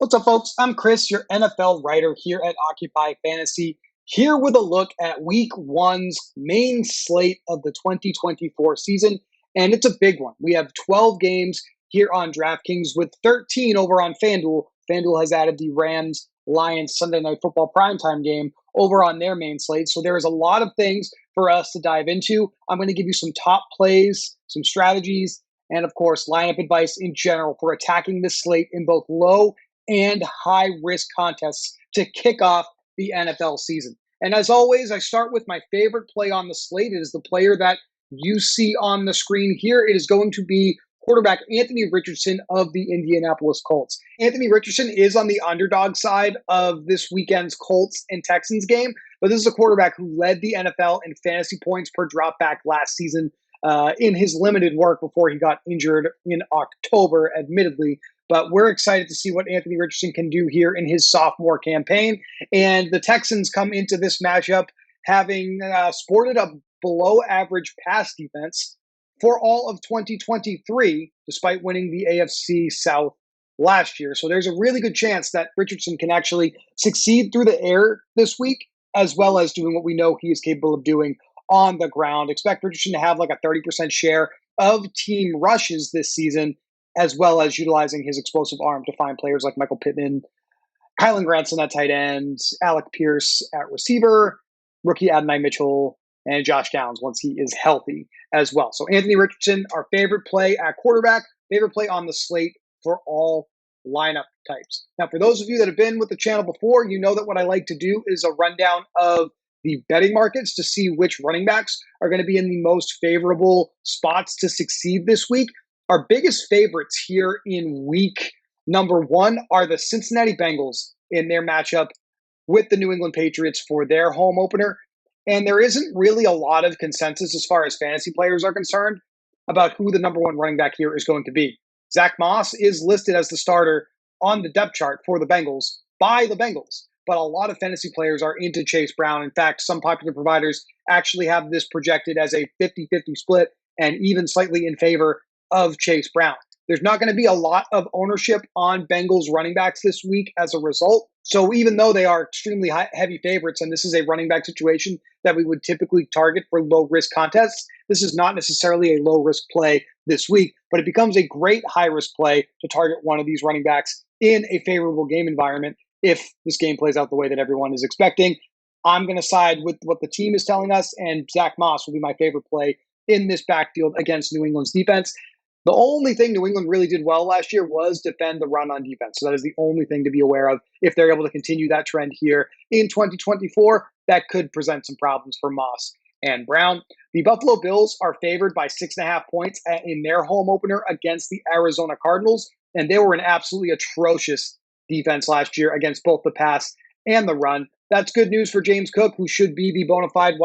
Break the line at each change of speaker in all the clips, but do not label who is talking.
What's up, folks? I'm Chris, your NFL writer here at Occupy Fantasy, here with a look at Week 1's main slate of the 2024 season, and it's a big one. We have 12 games here on DraftKings with 13 over on FanDuel. FanDuel has added the Rams-Lions Sunday Night Football primetime game over on their main slate, so there is a lot of things for us to dive into. I'm going to give you some top plays, some strategies, and of course, lineup advice in general for attacking this slate in both low and high risk contests to kick off the NFL season. And as always, I start with my favorite play on the slate. It is the player that you see on the screen here. It is going to be quarterback Anthony Richardson of the Indianapolis Colts. Anthony Richardson is on the underdog side of this weekend's Colts and Texans game, but this is a quarterback who led the NFL in fantasy points per dropback last season in his limited work before he got injured in October, admittedly. But we're excited to see what Anthony Richardson can do here in his sophomore campaign. And the Texans come into this matchup having sported a below average pass defense for all of 2023, despite winning the AFC South last year. So there's a really good chance that Richardson can actually succeed through the air this week, as well as doing what we know he is capable of doing on the ground. Expect Richardson to have like a 30% share of team rushes this season, as well as utilizing his explosive arm to find players like Michael Pittman, Kylan Granson at tight end, Alec Pierce at receiver, rookie Adonai Mitchell, and Josh Downs once he is healthy as well. So Anthony Richardson, our favorite play at quarterback, favorite play on the slate for all lineup types. Now, for those of you that have been with the channel before, you know that what I like to do is a rundown of the betting markets to see which running backs are going to be in the most favorable spots to succeed this week. Our biggest favorites here in week number 1 are the Cincinnati Bengals in their matchup with the New England Patriots for their home opener. And there isn't really a lot of consensus as far as fantasy players are concerned about who the number 1 running back here is going to be. Zach Moss is listed as the starter on the depth chart for the Bengals by the Bengals, but a lot of fantasy players are into Chase Brown. In fact, some popular providers actually have this projected as a 50-50 split and even slightly in favor of Chase Brown. There's not going to be a lot of ownership on Bengals running backs this week as a result. So even though they are extremely heavy favorites, and this is a running back situation that we would typically target for low-risk contests, this is not necessarily a low-risk play this week, but it becomes a great high-risk play to target one of these running backs in a favorable game environment if this game plays out the way that everyone is expecting. I'm going to side with what the team is telling us, and Zach Moss will be my favorite play in this backfield against New England's defense. The only thing New England really did well last year was defend the run on defense. So that is the only thing to be aware of. If they're able to continue that trend here in 2024, that could present some problems for Moss and Brown. The Buffalo Bills are favored by 6.5 points in their home opener against the Arizona Cardinals, and they were an absolutely atrocious defense last year against both the pass and the run. That's good news for James Cook, who should be the bona fide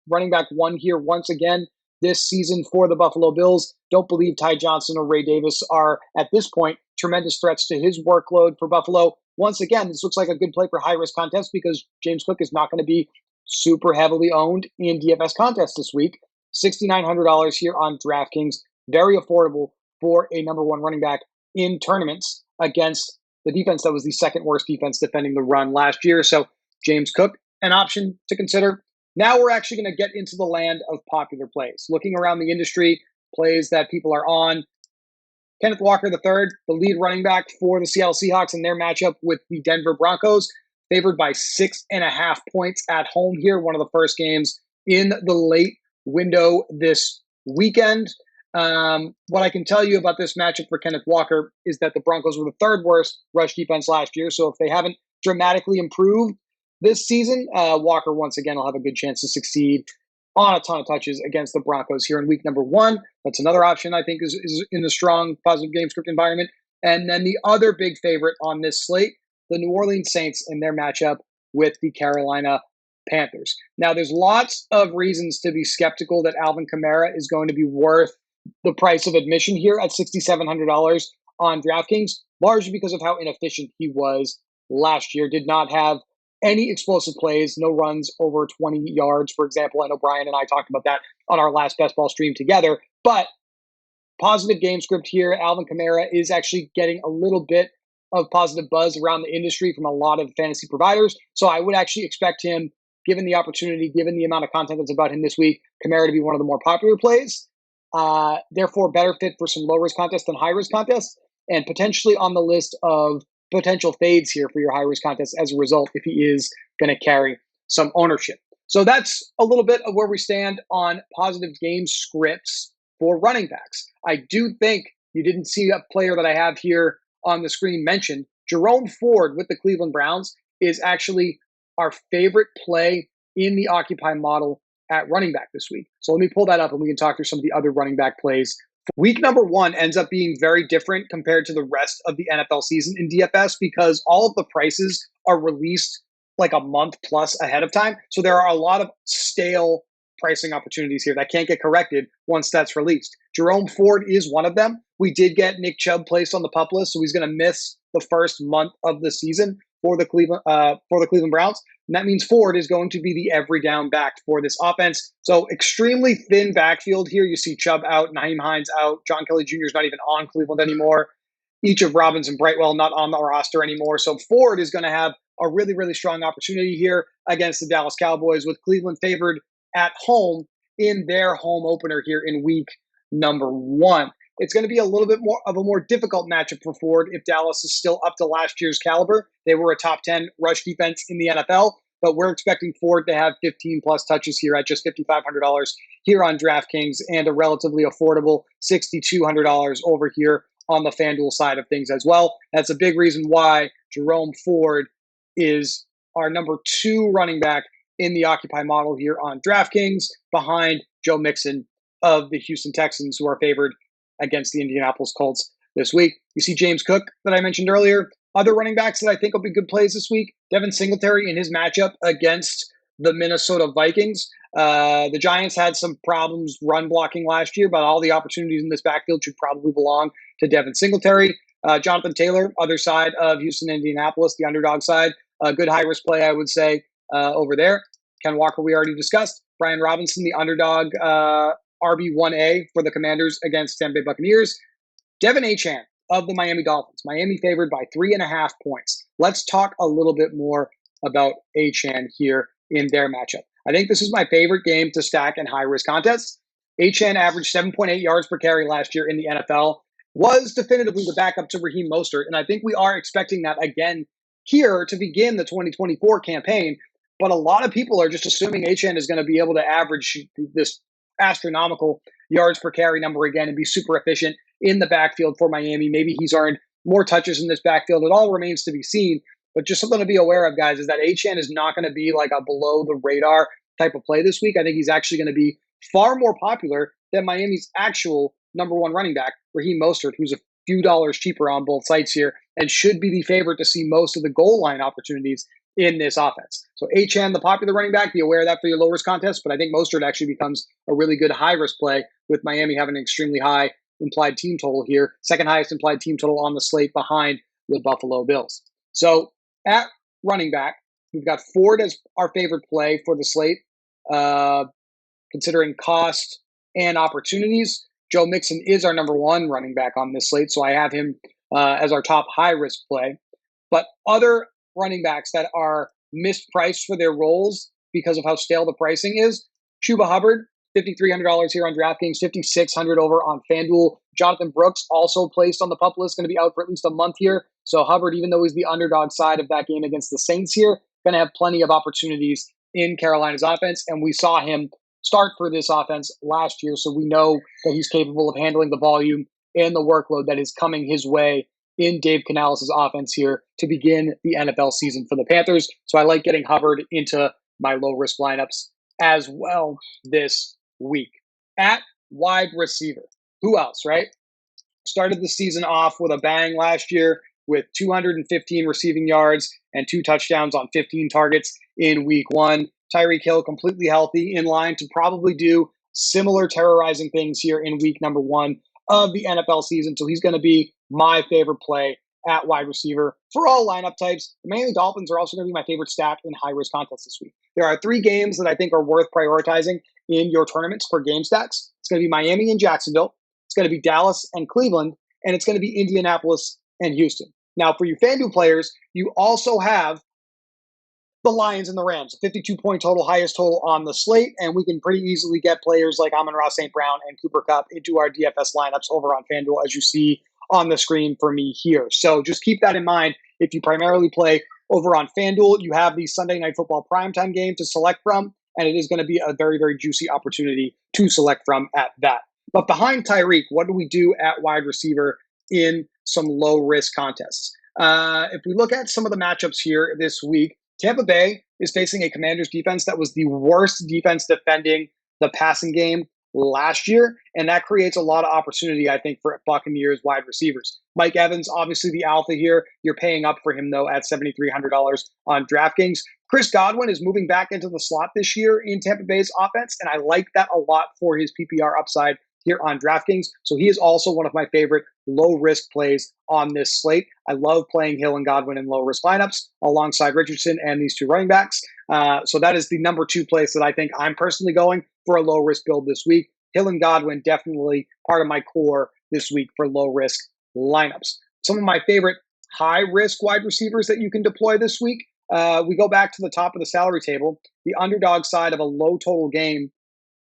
running back 1 here once again this season for the Buffalo Bills. Don't believe Ty Johnson or Ray Davis are, at this point, tremendous threats to his workload for Buffalo. Once again, this looks like a good play for high-risk contests because James Cook is not going to be super heavily owned in DFS contests this week. $6,900 here on DraftKings. Very affordable for a number 1 running back in tournaments against the defense that was the second worst defense defending the run last year. So James Cook, an option to consider. Now we're actually going to get into the land of popular plays. Looking around the industry, plays that people are on. Kenneth Walker III, the lead running back for the Seattle Seahawks in their matchup with the Denver Broncos, favored by 6.5 points at home here. One of the first games in the late window this weekend. What I can tell you about this matchup for Kenneth Walker is that the Broncos were the 3rd worst rush defense last year. So if they haven't dramatically improved this season, Walker once again will have a good chance to succeed on a ton of touches against the Broncos here in week number 1. That's another option I think is in a strong positive game script environment. And then the other big favorite on this slate, the New Orleans Saints in their matchup with the Carolina Panthers. Now, there's lots of reasons to be skeptical that Alvin Kamara is going to be worth the price of admission here at $6,700 on DraftKings, largely because of how inefficient he was last year. Did not have any explosive plays, no runs over 20 yards, for example. I know Brian and I talked about that on our last best ball stream together, but positive game script here. Alvin Kamara is actually getting a little bit of positive buzz around the industry from a lot of fantasy providers. So I would actually expect him, given the opportunity, given the amount of content that's about him this week, Kamara to be one of the more popular plays. Therefore, better fit for some low-risk contests than high-risk contests, and potentially on the list of potential fades here for your high-risk contests as a result if he is going to carry some ownership. So that's a little bit of where we stand on positive game scripts for running backs. I do think you didn't see a player that I have here on the screen mentioned. Jerome Ford with the Cleveland Browns is actually our favorite play in the Occupy model at running back this week. So let me pull that up and we can talk through some of the other running back plays. Week number 1 ends up being very different compared to the rest of the NFL season in DFS because all of the prices are released like a month plus ahead of time. So there are a lot of stale pricing opportunities here that can't get corrected once that's released. Jerome Ford is one of them. We did get Nick Chubb placed on the PUP list, so he's going to miss the first month of the season for the Cleveland Browns. And that means Ford is going to be the every down back for this offense. So extremely thin backfield here. You see Chubb out, Nyheim Hines out, John Kelly Jr. is not even on Cleveland anymore. Each of Robbins and Brightwell not on the roster anymore. So Ford is going to have a really, really strong opportunity here against the Dallas Cowboys, with Cleveland favored at home in their home opener here in week number 1. It's going to be a little bit more of a more difficult matchup for Ford if Dallas is still up to last year's caliber. They were a top 10 rush defense in the NFL, but we're expecting Ford to have 15 plus touches here at just $5,500 here on DraftKings and a relatively affordable $6,200 over here on the FanDuel side of things as well. That's a big reason why Jerome Ford is our number 2 running back in the Occupy model here on DraftKings, behind Joe Mixon of the Houston Texans, who are favored against the Indianapolis Colts this week. You see James Cook that I mentioned earlier. Other running backs that I think will be good plays this week, Devin Singletary in his matchup against the Minnesota Vikings. The Giants had some problems run blocking last year, but all the opportunities in this backfield should probably belong to Devin Singletary. Jonathan Taylor, other side of Houston, Indianapolis, the underdog side. A good high-risk play, I would say, over there. Ken Walker, we already discussed. Brian Robinson, the underdog RB1A for the Commanders against Tampa Bay Buccaneers. Devin Achane of the Miami Dolphins. Miami favored by 3.5 points. Let's talk a little bit more about Achane here in their matchup. I think this is my favorite game to stack in high-risk contests. Achane averaged 7.8 yards per carry last year in the NFL, was definitively the backup to Raheem Mostert, and I think we are expecting that again here to begin the 2024 campaign. But a lot of people are just assuming Achane is going to be able to average this astronomical yards per carry number again and be super efficient in the backfield for Miami. Maybe he's earned more touches in this backfield. It all remains to be seen. But just something to be aware of, guys, is that Achane is not going to be like a below the radar type of play this week. I think he's actually going to be far more popular than Miami's actual number 1 running back, Raheem Mostert, who's a few dollars cheaper on both sites here and should be the favorite to see most of the goal line opportunities in this offense. So Achane, the popular running back, be aware of that for your low risk contest, but I think Mostert actually becomes a really good high risk play with Miami having an extremely high implied team total here, second highest implied team total on the slate behind the Buffalo Bills. So at running back, we've got Ford as our favorite play for the slate, considering cost and opportunities. Joe Mixon is our number 1 running back on this slate, so I have him as our top high risk play. But other running backs that are mispriced for their roles because of how stale the pricing is. Chuba Hubbard, $5,300 here on DraftKings, $5,600 over on FanDuel. Jonathan Brooks, also placed on the PUP list, going to be out for at least a month here. So Hubbard, even though he's the underdog side of that game against the Saints here, going to have plenty of opportunities in Carolina's offense. And we saw him start for this offense last year, so we know that he's capable of handling the volume and the workload that is coming his way in Dave Canales' offense here to begin the NFL season for the Panthers. So I like getting Hubbard into my low-risk lineups as well this week. At wide receiver, who else, right? Started the season off with a bang last year with 215 receiving yards and 2 touchdowns on 15 targets in week 1. Tyreek Hill completely healthy, in line to probably do similar terrorizing things here in week number 1 of the NFL season. So he's going to be my favorite play at wide receiver for all lineup types. The Miami Dolphins are also going to be my favorite stack in high-risk contests this week. There are 3 games that I think are worth prioritizing in your tournaments for game stacks. It's going to be Miami and Jacksonville. It's going to be Dallas and Cleveland. And it's going to be Indianapolis and Houston. Now, for you FanDuel players, you also have the Lions and the Rams, a 52-point total, highest total on the slate, and we can pretty easily get players like Amon-Ra St. Brown and Cooper Kupp into our DFS lineups over on FanDuel, as you see on the screen for me here. So just keep that in mind. If you primarily play over on FanDuel, you have the Sunday Night Football primetime game to select from, and it is going to be a very, very juicy opportunity to select from at that. But behind Tyreek, what do we do at wide receiver in some low-risk contests? If we look at some of the matchups here this week, Tampa Bay is facing a Commanders defense that was the worst defense defending the passing game last year, and that creates a lot of opportunity, I think, for Buccaneers wide receivers. Mike Evans, obviously the alpha here. You're paying up for him, though, at $7,300 on DraftKings. Chris Godwin is moving back into the slot this year in Tampa Bay's offense, and I like that a lot for his PPR upside here on DraftKings. So he is also one of my favorite low-risk plays on this slate. I love playing Hill and Godwin in low-risk lineups alongside Richardson and these two running backs. So that is the number 2 place that I think I'm personally going for a low-risk build this week. Hill and Godwin definitely part of my core this week for low-risk lineups. Some of my favorite high-risk wide receivers that you can deploy this week. We go back to the top of the salary table. The underdog side of a low-total game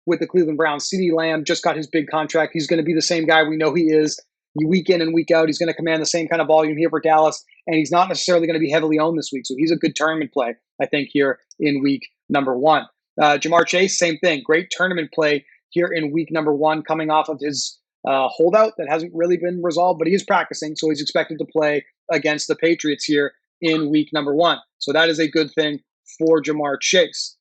with the Cleveland Browns. CeeDee Lamb just got his big contract. He's going to be the same guy we know he is week in and week out. He's going to command the same kind of volume here for Dallas, and he's not necessarily going to be heavily owned this week. So he's a good tournament play, I think, here in week number 1. Jamar Chase, same thing. Great tournament play here in week number 1, coming off of his holdout that hasn't really been resolved, but he is practicing, so he's expected to play against the Patriots here in week number 1. So that is a good thing for Jamar Chase.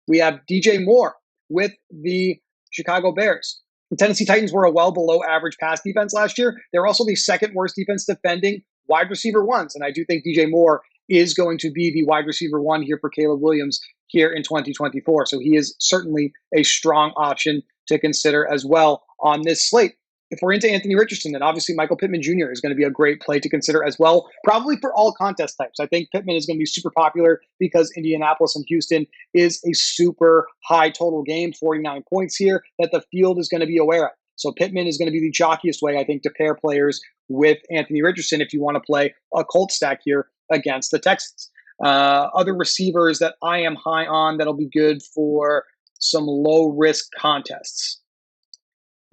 We have DJ Moore with the Chicago Bears. The Tennessee Titans were a well below average pass defense last year. They're also the second worst defense defending wide receiver ones. And I do think DJ Moore is going to be the wide receiver 1 here for Caleb Williams here in 2024. So he is certainly a strong option to consider as well on this slate. If we're into Anthony Richardson, then obviously Michael Pittman Jr. is going to be a great play to consider as well, probably for all contest types. I think Pittman is going to be super popular because Indianapolis and Houston is a super high total game, 49 points here, that the field is going to be aware of. So Pittman is going to be the chalkiest way, I think, to pair players with Anthony Richardson if you want to play a Colt stack here against the Texans. Other receivers that I am high on that'll be good for some low-risk contests.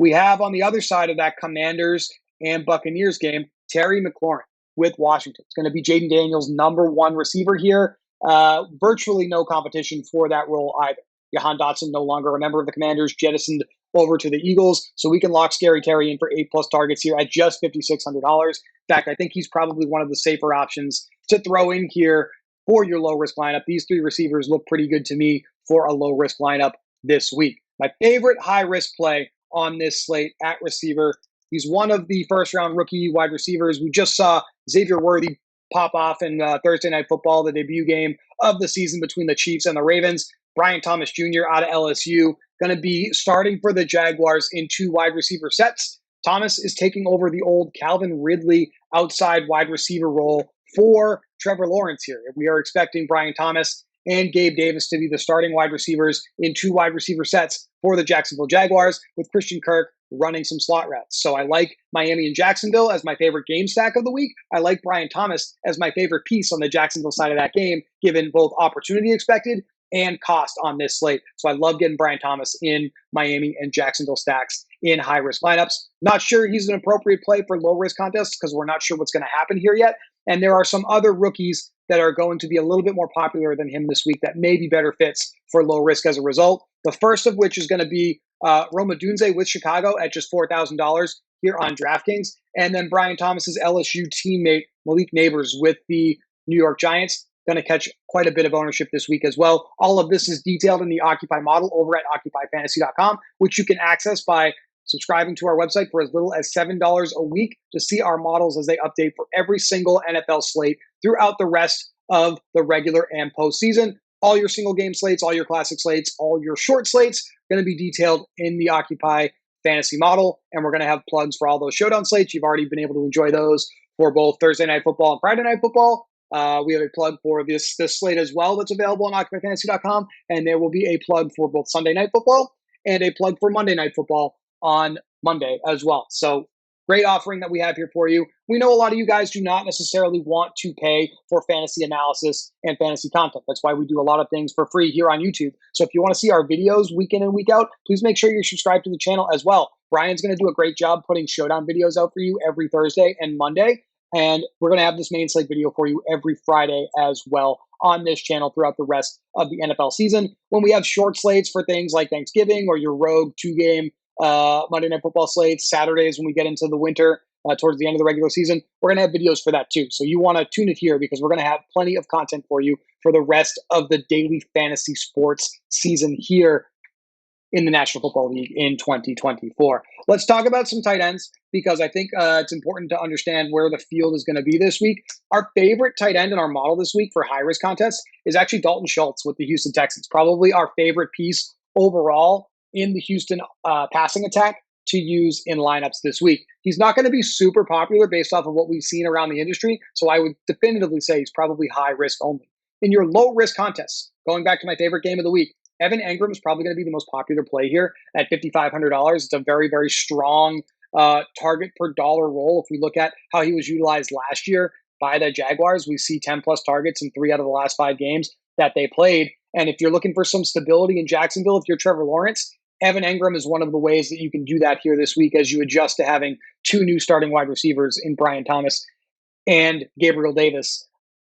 We have on the other side of that Commanders and Buccaneers game, Terry McLaurin with Washington. It's going to be Jaden Daniels' number 1 receiver here. Virtually no competition for that role either. Jahan Dotson, no longer a member of the Commanders, jettisoned over to the Eagles. So we can lock Scary Terry in for 8+ targets here at just $5,600. In fact, I think he's probably one of the safer options to throw in here for your low-risk lineup. These 3 receivers look pretty good to me for a low-risk lineup this week. My favorite high-risk play on this slate at receiver. He's one of the first-round rookie wide receivers. We just saw Xavier Worthy pop off in Thursday Night Football, the debut game of the season between the Chiefs and the Ravens. Brian Thomas Jr. out of LSU, going to be starting for the Jaguars in 2 wide receiver sets. Thomas is taking over the old Calvin Ridley outside wide receiver role for Trevor Lawrence here. We are expecting Brian Thomas and Gabe Davis to be the starting wide receivers in 2 wide receiver sets for the Jacksonville Jaguars, with Christian Kirk running some slot routes. So I like Miami and Jacksonville as my favorite game stack of the week. I like Brian Thomas as my favorite piece on the Jacksonville side of that game, given both opportunity expected and cost on this slate. So I love getting Brian Thomas in Miami and Jacksonville stacks in high-risk lineups. Not sure he's an appropriate play for low-risk contests because we're not sure what's going to happen here yet. And there are some other rookies that are going to be a little bit more popular than him this week that may be better fits for low risk as a result. The first of which is going to be Roma Dunze with Chicago at just $4,000 here on DraftKings. And then Brian Thomas's LSU teammate Malik Neighbors with the New York Giants. Going to catch quite a bit of ownership this week as well. All of this is detailed in the Occupy model over at OccupyFantasy.com, which you can access by subscribing to our website for as little as $7 a week to see our models as they update for every single NFL slate throughout the rest of the regular and postseason. All your single game slates, all your classic slates, all your short slates are going to be detailed in the Occupy Fantasy model. And we're going to have plugs for all those showdown slates. You've already been able to enjoy those for both Thursday Night Football and Friday Night Football. We have a plug for this slate as well that's available on OccupyFantasy.com. And there will be a plug for both Sunday Night Football and a plug for Monday Night Football on Monday as well. So Great offering that we have here for you. We know a lot of you guys do not necessarily want to pay for fantasy analysis and fantasy content. That's why we do a lot of things for free here on YouTube. So if you want to see our videos week in and week out, please make sure you're subscribed to the channel as well. Brian's going to do a great job putting showdown videos out for you every Thursday and Monday. And we're going to have this main slate video for you every Friday as well on this channel throughout the rest of the NFL season. When we have short slates for things like Thanksgiving or your rogue 2-game Monday Night Football slates, Saturdays when we get into the winter towards the end of the regular season, we're going to have videos for that too. So you want to tune it here because we're going to have plenty of content for you for the rest of the daily fantasy sports season here in the National Football League in 2024. Let's talk about some tight ends because I think it's important to understand where the field is going to be this week. Our favorite tight end in our model this week for high-risk contests is actually Dalton Schultz with the Houston Texans. Probably our favorite piece overall in the Houston passing attack to use in lineups this week. He's not going to be super popular based off of what we've seen around the industry, so I would definitively say he's probably high risk only. In your low-risk contests, going back to my favorite game of the week, Evan Engram is probably going to be the most popular play here at $5,500. It's a very, very strong target per dollar roll. If we look at how he was utilized last year by the Jaguars, we see 10-plus targets in 3 out of the last 5 games that they played. And if you're looking for some stability in Jacksonville, if you're Trevor Lawrence, Evan Engram is one of the ways that you can do that here this week as you adjust to having 2 new starting wide receivers in Brian Thomas and Gabriel Davis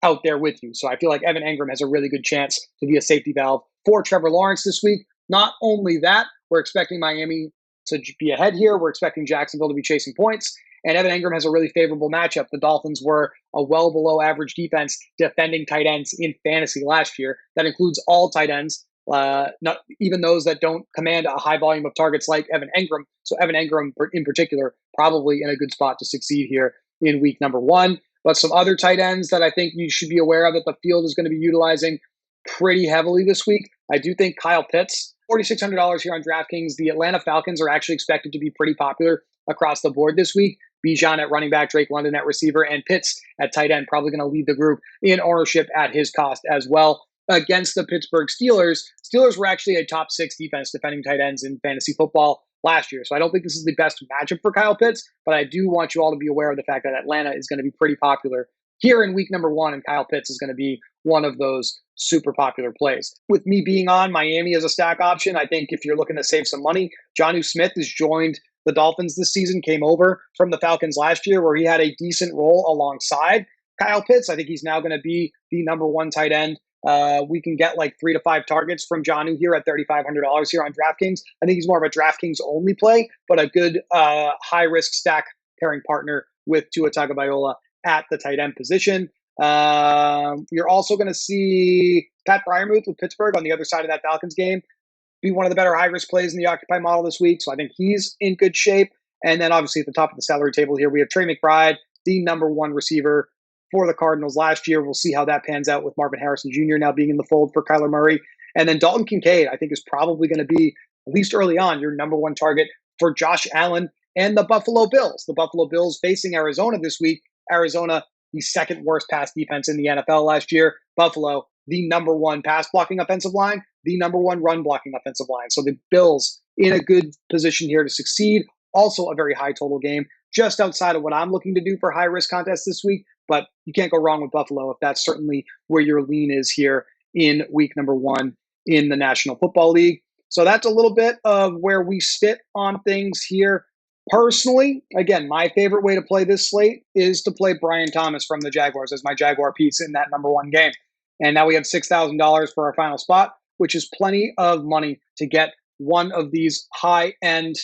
out there with you. So I feel like Evan Engram has a really good chance to be a safety valve for Trevor Lawrence this week. Not only that, we're expecting Miami to be ahead here. We're expecting Jacksonville to be chasing points. And Evan Engram has a really favorable matchup. The Dolphins were a well below average defense defending tight ends in fantasy last year. That includes all tight ends, not even those that don't command a high volume of targets like Evan Engram. So Evan Engram in particular, probably in a good spot to succeed here in week number 1. But some other tight ends that I think you should be aware of that the field is going to be utilizing pretty heavily this week. I do think Kyle Pitts, $4,600 here on DraftKings. The Atlanta Falcons are actually expected to be pretty popular across the board this week. Bijan at running back, Drake London at receiver, and Pitts at tight end, probably going to lead the group in ownership at his cost as well. Against the Pittsburgh Steelers, Steelers were actually a top 6 defense defending tight ends in fantasy football last year. So I don't think this is the best matchup for Kyle Pitts, but I do want you all to be aware of the fact that Atlanta is going to be pretty popular here in week number 1, and Kyle Pitts is going to be one of those super popular plays. With me being on Miami as a stack option, I think if you're looking to save some money, Jonnu Smith has joined the Dolphins this season, came over from the Falcons last year where he had a decent role alongside Kyle Pitts. I think he's now going to be the number 1 tight end. We can get like 3 to 5 targets from Jonnu here at $3,500 here on DraftKings. I think he's more of a DraftKings only play, but a good high risk stack pairing partner with Tua Tagovailoa at the tight end position. You're also going to see Pat Freiermuth with Pittsburgh on the other side of that Falcons game be one of the better high risk plays in the Occupy model this week. So I think he's in good shape. And then obviously at the top of the salary table here, we have Trey McBride, the number 1 receiver for the Cardinals last year. We'll see how that pans out with Marvin Harrison Jr. now being in the fold for Kyler Murray. And then Dalton Kincaid, I think, is probably going to be, at least early on, your number 1 target for Josh Allen and the Buffalo Bills. The Buffalo Bills facing Arizona this week. Arizona, the 2nd worst pass defense in the NFL last year. Buffalo, the number 1 pass blocking offensive line, the number 1 run blocking offensive line. So the Bills in a good position here to succeed. Also a very high total game, just outside of what I'm looking to do for high risk contests this week. But you can't go wrong with Buffalo if that's certainly where your lean is here in week number 1 in the National Football League. So that's a little bit of where we sit on things here. Personally, again, my favorite way to play this slate is to play Brian Thomas from the Jaguars as my Jaguar piece in that number 1 game. And now we have $6,000 for our final spot, which is plenty of money to get one of these high-end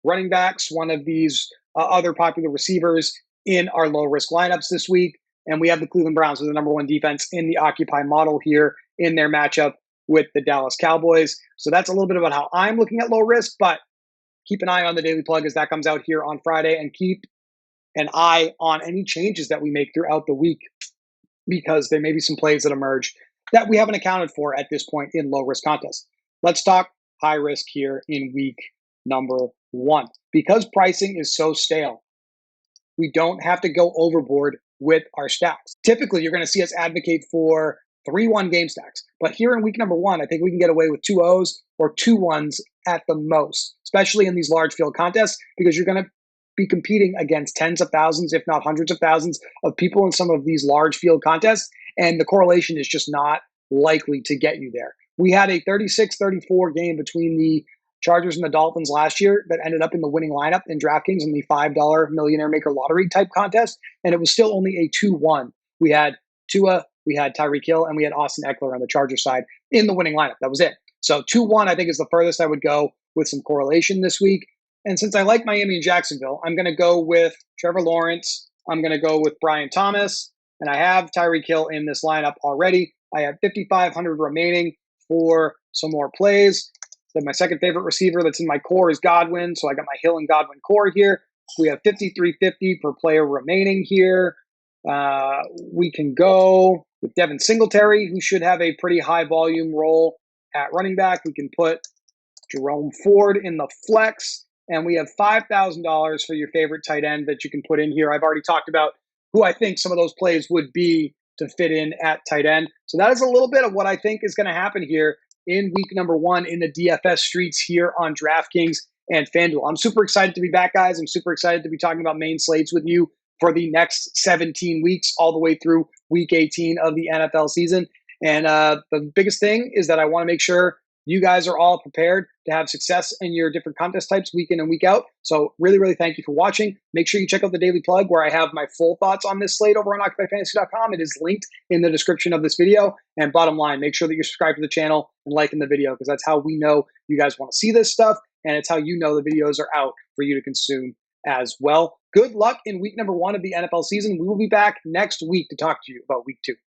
running backs, one of these other popular receivers in our low-risk lineups this week. And we have the Cleveland Browns as the number 1 defense in the Occupy model here in their matchup with the Dallas Cowboys. So that's a little bit about how I'm looking at low risk, but keep an eye on the Daily Plug as that comes out here on Friday, and keep an eye on any changes that we make throughout the week, because there may be some plays that emerge that we haven't accounted for at this point in low-risk contests. Let's talk high risk here in week number 1. Because pricing is so stale, we don't have to go overboard with our stacks. Typically, you're going to see us advocate for 3-1 game stacks. But here in week number 1, I think we can get away with 2 O's or 2 1s at the most, especially in these large field contests, because you're going to be competing against tens of thousands, if not hundreds of thousands of people in some of these large field contests. And the correlation is just not likely to get you there. We had a 36-34 game between the Chargers and the Dolphins last year that ended up in the winning lineup in DraftKings in the $5 Millionaire Maker Lottery type contest. And it was still only a 2-1. We had Tua, we had Tyreek Hill, and we had Austin Eckler on the Chargers side in the winning lineup. That was it. So 2-1, I think, is the furthest I would go with some correlation this week. And since I like Miami and Jacksonville, I'm going to go with Trevor Lawrence. I'm going to go with Brian Thomas. And I have Tyreek Hill in this lineup already. I have 5,500 remaining for some more plays. So my second favorite receiver that's in my core is Godwin. So I got my Hill and Godwin core here. We have 5,350 per player remaining here. We can go with Devin Singletary, who should have a pretty high volume role at running back. We can put Jerome Ford in the flex. And we have $5,000 for your favorite tight end that you can put in here. I've already talked about who I think some of those plays would be to fit in at tight end. So that is a little bit of what I think is going to happen here in week number 1 in the DFS streets here on DraftKings and FanDuel. I'm super excited to be back, guys. I'm super excited to be talking about main slates with you for the next 17 weeks, all the way through week 18 of the NFL season. And the biggest thing is that I want to make sure you guys are all prepared to have success in your different contest types week in and week out. So really, really thank you for watching. Make sure you check out the Daily Plug where I have my full thoughts on this slate over on OccupyFantasy.com. It is linked in the description of this video. And bottom line, make sure that you're subscribed to the channel and liking the video, because that's how we know you guys want to see this stuff. And it's how you know the videos are out for you to consume as well. Good luck in week number 1 of the NFL season. We will be back next week to talk to you about week 2.